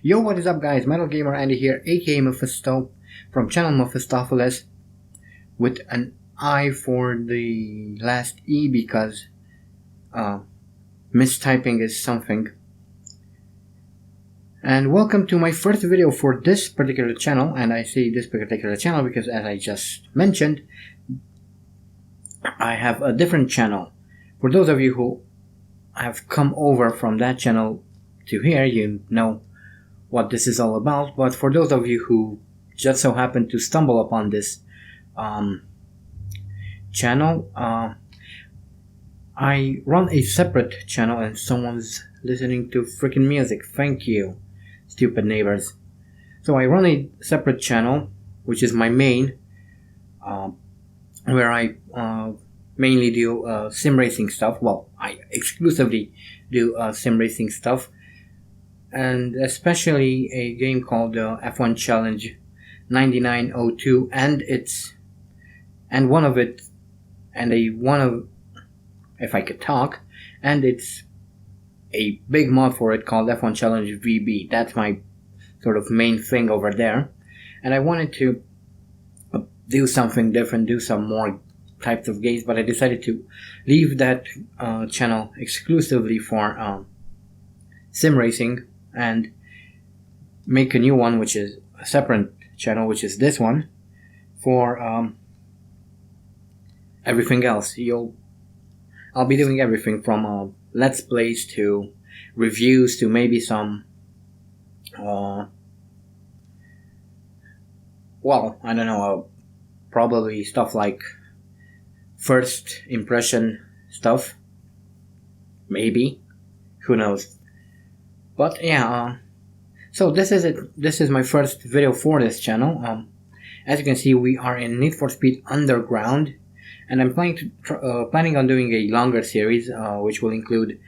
Yo, what is up guys, Metal Gamer Andy here, aka Mephisto, from channel Mephistopheles, with an I for the last E because mistyping is something. And welcome to my first video for this particular channel, and I say this particular channel because as I just mentioned, I have a different channel. For those of you who have come over from that channel to here, you know what this is all about, but for those of you who just so happen to stumble upon this channel, I run a separate channel and someone's listening to freaking music. Thank you, stupid neighbors. So I run a separate channel, which is my main, where I mainly do sim racing stuff. Well, I exclusively do sim racing stuff, and especially a game called F1 Challenge 9902, and if I could talk, and it's a big mod for it called F1 Challenge VB. That's my sort of main thing over there, and I wanted to do something different, do some more types of games, but I decided to leave that channel exclusively for sim racing and make a new one, which is a separate channel, which is this one, for everything else. I'll be doing everything from let's plays to reviews to maybe some well, I don't know, probably stuff like first impression stuff, maybe, who knows. But yeah, so this is it. This is my first video for this channel. As you can see, we are in Need for Speed Underground, and I'm planning on doing a longer series, which will include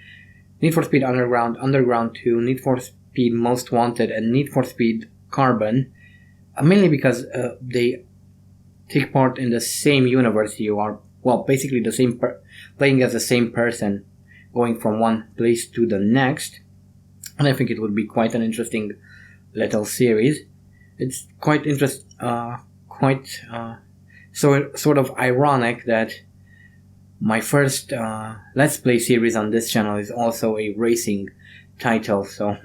Need for Speed Underground, Underground 2, Need for Speed Most Wanted, and Need for Speed Carbon. Mainly because they take part in the same universe. You are, well, basically the same playing as the same person, going from one place to the next. And I think it would be quite an interesting little series. It's quite sort of ironic that my first Let's Play series on this channel is also a racing title. So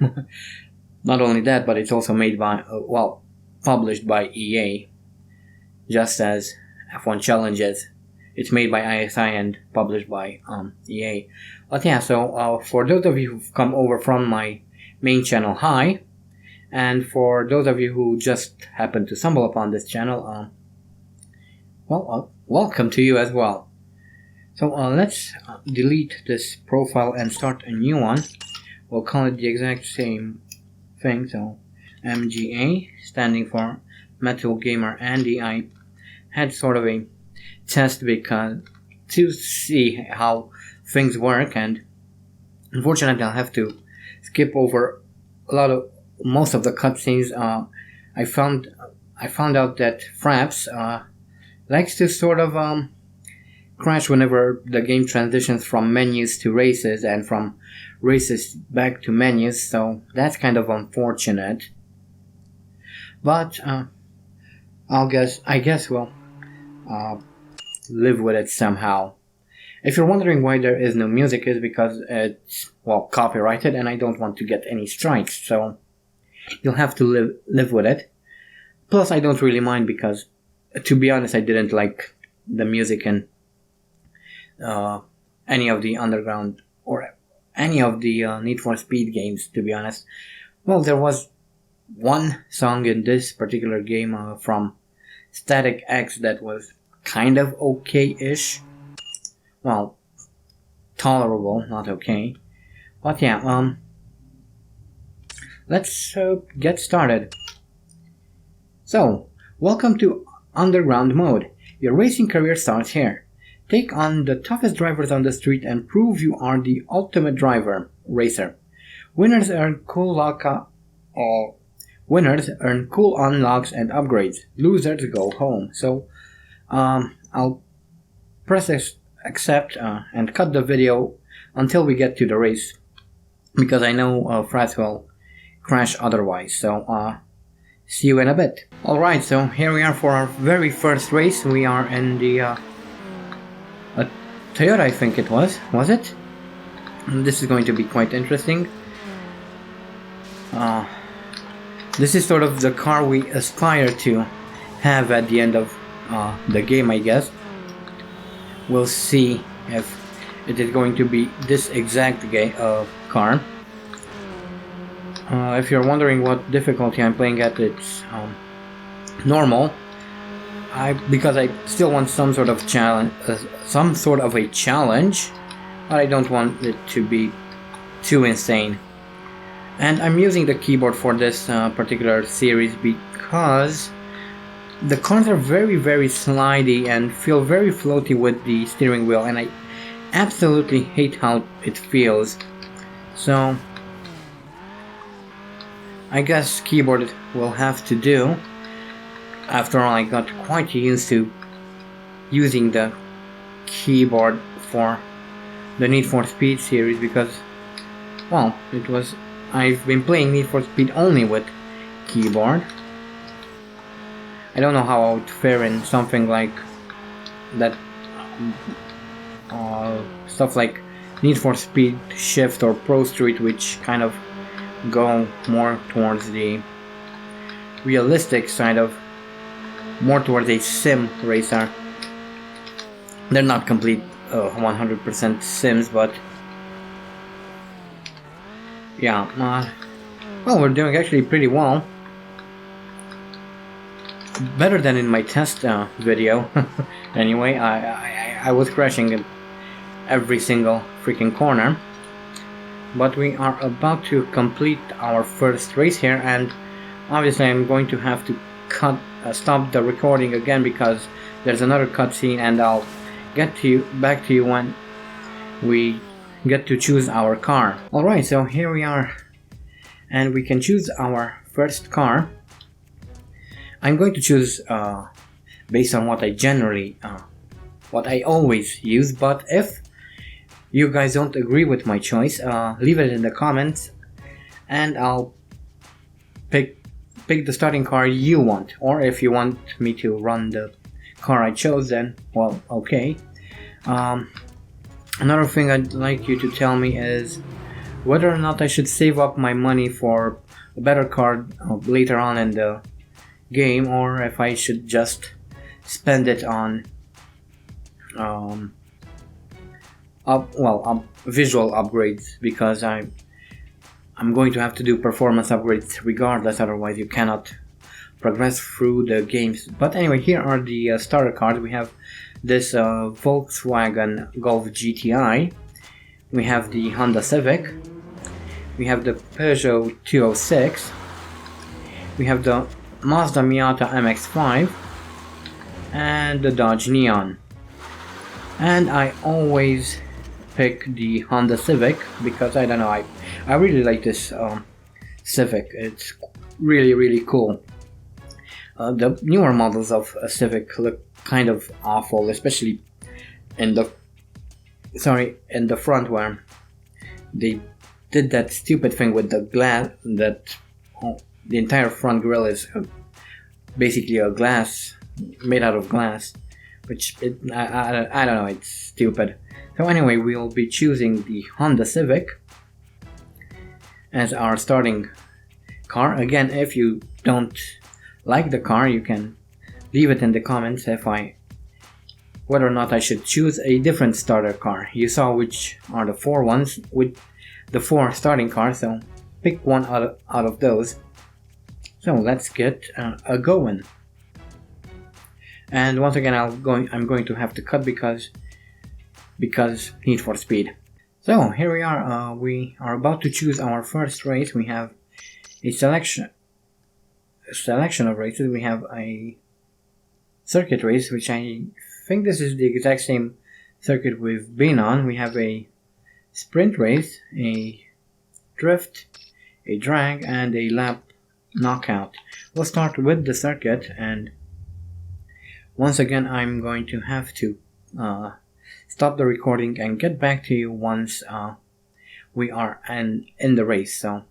not only that, but it's also made by, published by EA, just as F1 Challenges. It's made by ISI and published by EA. But yeah, so for those of you who've come over from my main channel, hi. And for those of you who just happen to stumble upon this channel, welcome to you as well. So let's delete this profile and start a new one. We'll call it the exact same thing, so MGA, standing for Metal Gamer Andy. I had sort of a test because to see how things work, and unfortunately I'll have to skip over most of the cutscenes. I found out that Fraps likes to sort of crash whenever the game transitions from menus to races and from races back to menus, so that's kind of unfortunate. But I guess we'll live with it somehow. If you're wondering why there is no music, is because it's, well, copyrighted and I don't want to get any strikes, so you'll have to live with it. Plus I don't really mind because, to be honest, I didn't like the music in any of the Underground or any of the Need for Speed games, to be honest. Well, there was one song in this particular game from Static X that was kind of okay-ish. Well, tolerable, not okay. But yeah, let's get started. So, welcome to Underground mode. Your racing career starts here. Take on the toughest drivers on the street and prove you are the ultimate racer. Winners earn cool unlocks and upgrades. Losers go home. So, I'll press accept and cut the video until we get to the race, because I know Fraps will crash otherwise. So see you in a bit. Alright, so here we are for our very first race. We are in the a Toyota, I think it was it? And this is going to be quite interesting. This is sort of the car we aspire to have at the end of the game, I guess. We'll see if it is going to be this exact car. If you're wondering what difficulty I'm playing at, it's normal. Because I still want some sort of challenge, but I don't want it to be too insane. And I'm using the keyboard for this particular series because the cars are very, very slidey and feel very floaty with the steering wheel, and I absolutely hate how it feels. So I guess keyboard will have to do. After all, I got quite used to using the keyboard for the Need for Speed series because, well, I've been playing Need for Speed only with keyboard. I don't know how I would fare in something like that, stuff like Need for Speed Shift or Pro Street, which kind of go more towards the realistic side of, more towards a sim racer. They're not complete 100% sims, but yeah, well, we're doing actually pretty well. Better than in my test video. Anyway, I was crashing in every single freaking corner. But we are about to complete our first race here, and obviously I'm going to have to stop the recording again because there's another cutscene, and I'll get back to you when we get to choose our car. Alright, so here we are, and we can choose our first car. I'm going to choose based on what I generally, what I always use, but if you guys don't agree with my choice, leave it in the comments and I'll pick the starting car you want. Or if you want me to run the car I chose, then, well, okay. Another thing I'd like you to tell me is whether or not I should save up my money for a better car later on in the game, or if I should just spend it on visual upgrades, because I'm going to have to do performance upgrades regardless, otherwise you cannot progress through the games. But anyway, here are the starter cars. We have this Volkswagen Golf GTI, we have the Honda Civic, we have the Peugeot 206, we have the Mazda Miata MX-5, and the Dodge Neon. And I always pick the Honda Civic because I don't know, I really like this Civic. It's really cool. The newer models of a Civic look kind of awful, especially in the front, where they did that stupid thing with the glass, that the entire front grille is basically a glass, made out of glass, which I don't know, it's stupid. So anyway, we'll be choosing the Honda Civic as our starting car. Again, if you don't like the car, you can leave it in the comments whether or not I should choose a different starter car. You saw which are the 4 ones with the 4 starting cars, so pick one out of those. So let's get going. And once again, I'm going to have to cut because Need for Speed. So here we are. We are about to choose our first race. We have a selection of races. We have a circuit race, which I think this is the exact same circuit we've been on. We have a sprint race, a drift, a drag, and a lap knockout. We'll start with the circuit, and once again I'm going to have to stop the recording and get back to you once we are in the race. So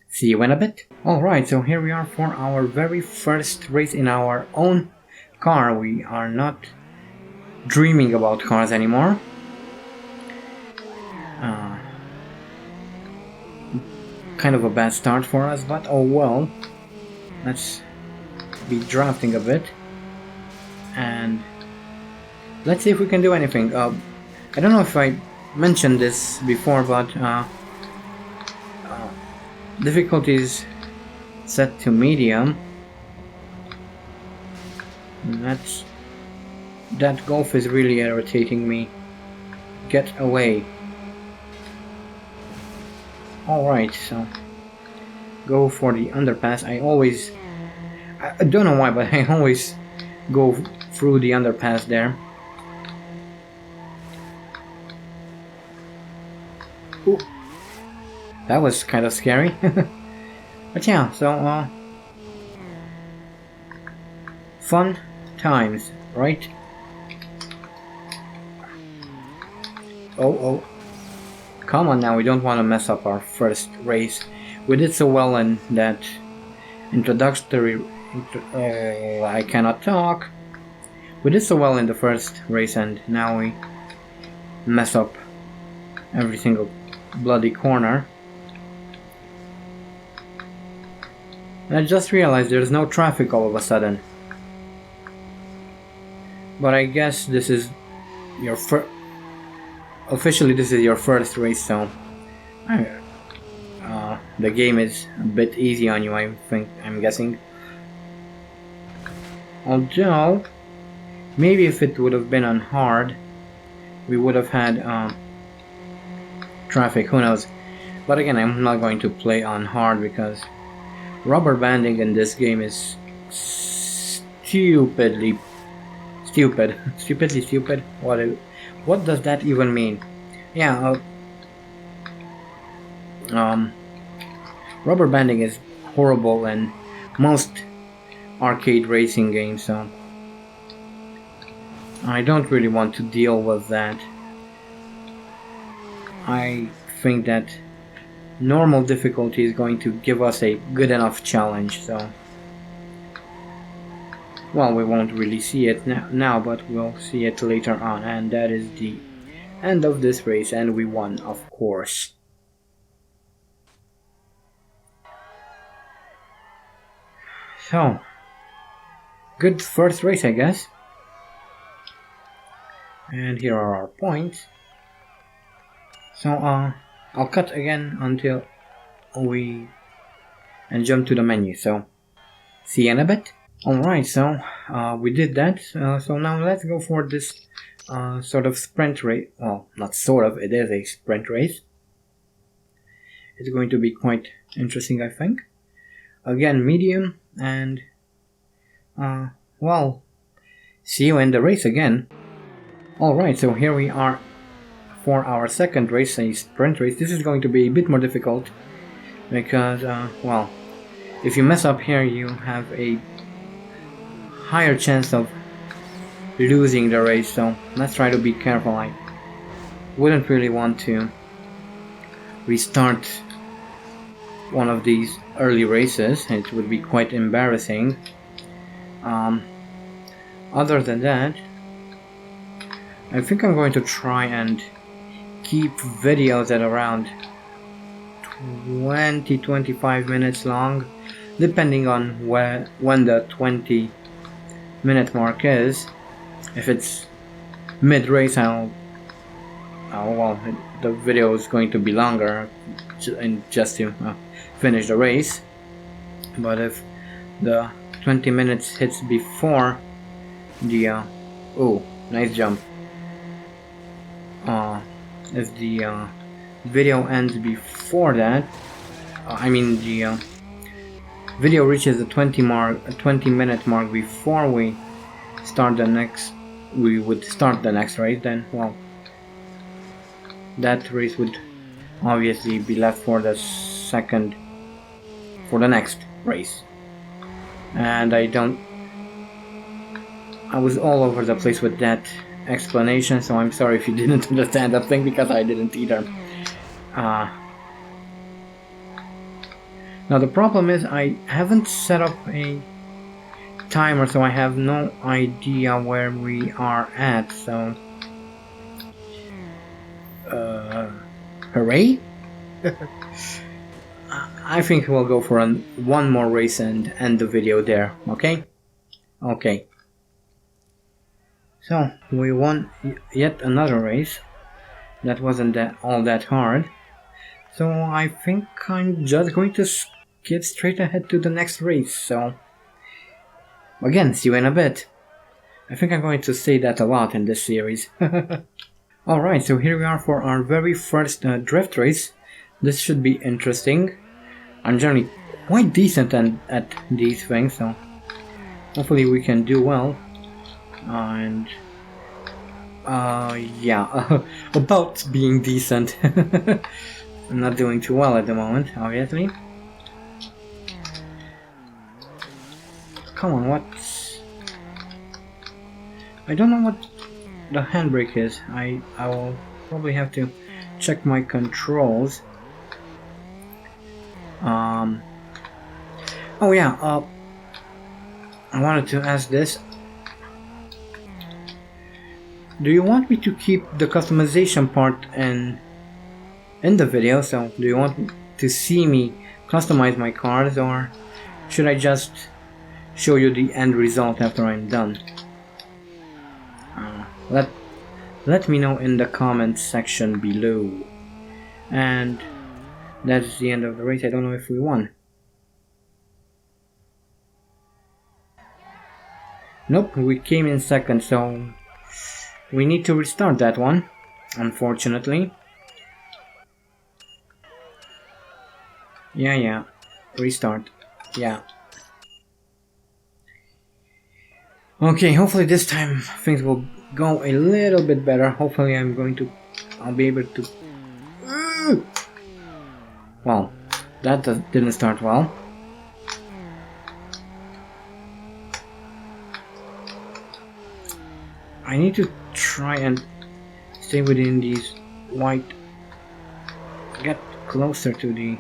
See you in a bit. Alright, so here we are for our very first race in our own car. We are not dreaming about cars anymore. Kind of a bad start for us, but oh well. Let's be drafting a bit. And let's see if we can do anything. I don't know if I mentioned this before, but difficulty is set to medium. And that golf is really irritating me. Get away. Alright, so go for the underpass. I don't know why, but I always go through the underpass there. Ooh. That was kind of scary. But yeah, so fun times, right? Oh, come on now, we don't want to mess up our first race. We did so well in that introductory I cannot talk. We did so well in the first race, and now we mess up every single bloody corner. And I just realized there's no traffic all of a sudden. But I guess this is your officially this is your first race, so the game is a bit easy on you, I'm guessing. Although maybe if it would have been on hard, we would have had traffic, who knows. But again, I'm not going to play on hard because rubber banding in this game is stupid. What does that even mean? Yeah, rubber banding is horrible in most arcade racing games, so I don't really want to deal with that. I think that normal difficulty is going to give us a good enough challenge, so well, we won't really see it now, but we'll see it later on. And that is the end of this race, and we won, of course. So, good first race, I guess. And here are our points. So, I'll cut again until we jump to the menu. So, see you in a bit. Alright, so we did that, so now let's go for this sort of sprint race. Well, not sort of, it is a sprint race. It's going to be quite interesting, I think. Again, medium, and well, see you in the race again. Alright, so here we are for our second race, a sprint race. This is going to be a bit more difficult because, well, if you mess up here, you have a higher chance of losing the race, so let's try to be careful. I wouldn't really want to restart one of these early races. It would be quite embarrassing. Other than that, I think I'm going to try and keep videos at around 20-25 minutes long, depending on when the 20-minute mark is. If it's mid-race, well, the video is going to be longer just to finish the race. But if the 20 minutes hits before the oh, nice jump. If the video ends before that, I mean the video reaches the 20-minute mark before we start the next, race, then well, that race would obviously be left for the next race. And I was all over the place with that explanation, so I'm sorry if you didn't understand that thing, because I didn't either. Now the problem is I haven't set up a timer, so I have no idea where we are at, so hooray. I think we'll go for one more race and end the video there, okay? Okay. So, we won yet another race. That wasn't all that hard. So, I think I'm just going to skip straight ahead to the next race, so... Again, see you in a bit. I think I'm going to say that a lot in this series. Alright, so here we are for our very first drift race. This should be interesting. I'm generally quite decent at these things, so hopefully we can do well. And yeah, about being decent. I'm not doing too well at the moment, obviously. Come on, what? I don't know what the handbrake is. I will probably have to check my controls. Oh yeah, I wanted to ask this. Do you want me to keep the customization part in the video? So, do you want to see me customize my cars, or should I just show you the end result after I'm done? Let me know in the comments section below. And that's the end of the race. I don't know if we won. Nope, we came in second, so we need to restart that one, unfortunately. Yeah, restart. Yeah. Okay, hopefully this time things will go a little bit better. Hopefully I'll be able to... Well, that didn't start well. I need to try and stay within these white... Get closer to the...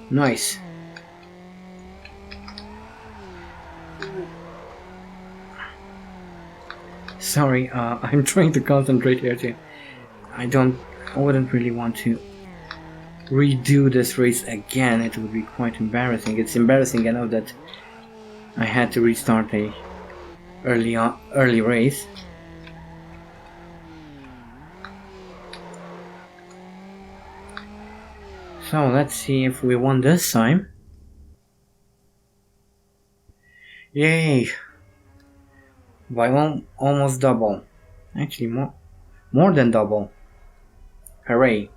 Nice. Sorry, I'm trying to concentrate here too. I wouldn't really want to redo this race again. It would be quite embarrassing. It's embarrassing enough that I had to restart a early race. So let's see if we won this time. Yay! By almost double. Actually, more than double. Hooray!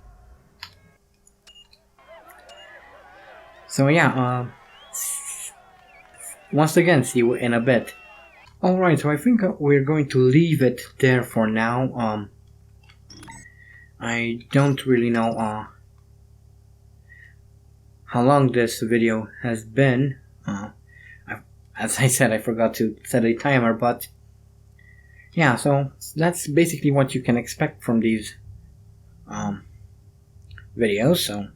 So yeah, once again, see you in a bit. Alright, so I think we're going to leave it there for now. I don't really know how long this video has been. As I said, I forgot to set a timer, but yeah, so that's basically what you can expect from these videos. So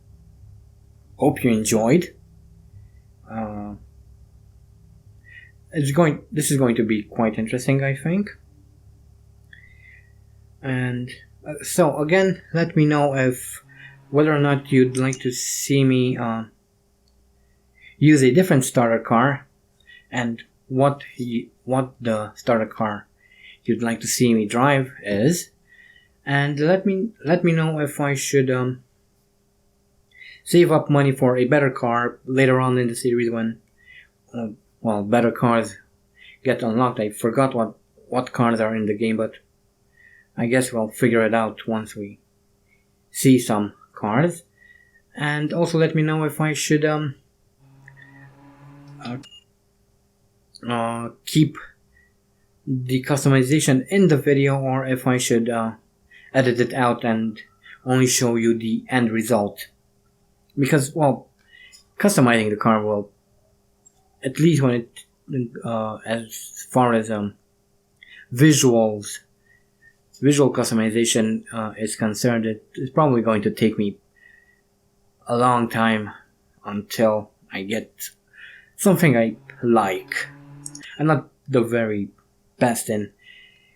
hope you enjoyed. This is going to be quite interesting, I think. And so again, let me know if whether or not you'd like to see me use a different starter car, and what the starter car you'd like to see me drive is, and let me know if I should save up money for a better car later on in the series when well, better cars get unlocked. I forgot what cars are in the game, but I guess we'll figure it out once we see some cars. And also let me know if I should keep the customization in the video, or if I should edit it out and only show you the end result. Because, well, customizing the car will, at least when it as far as visuals visual customization is concerned, it's probably going to take me a long time until I get something I like. I'm not the very best in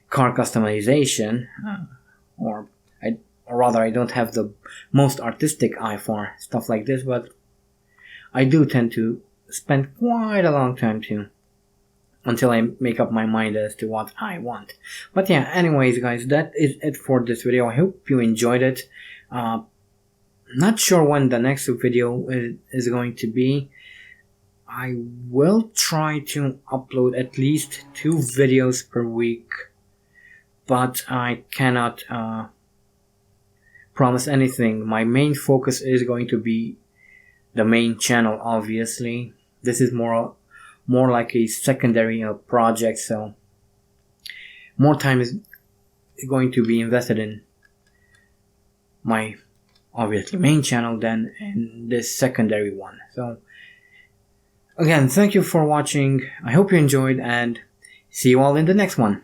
car customization, or rather I don't have the most artistic eye for stuff like this, but I do tend to spend quite a long time too until I make up my mind as to what I want. But yeah, anyways guys, that is it for this video. I hope you enjoyed it. Not sure when the next video is going to be. I will try to upload at least 2 videos per week, but I cannot promise anything. My main focus is going to be the main channel, obviously. This is more like a secondary project, so more time is going to be invested in my obviously main channel than in this secondary one. So again, thank you for watching. I hope you enjoyed, and see you all in the next one.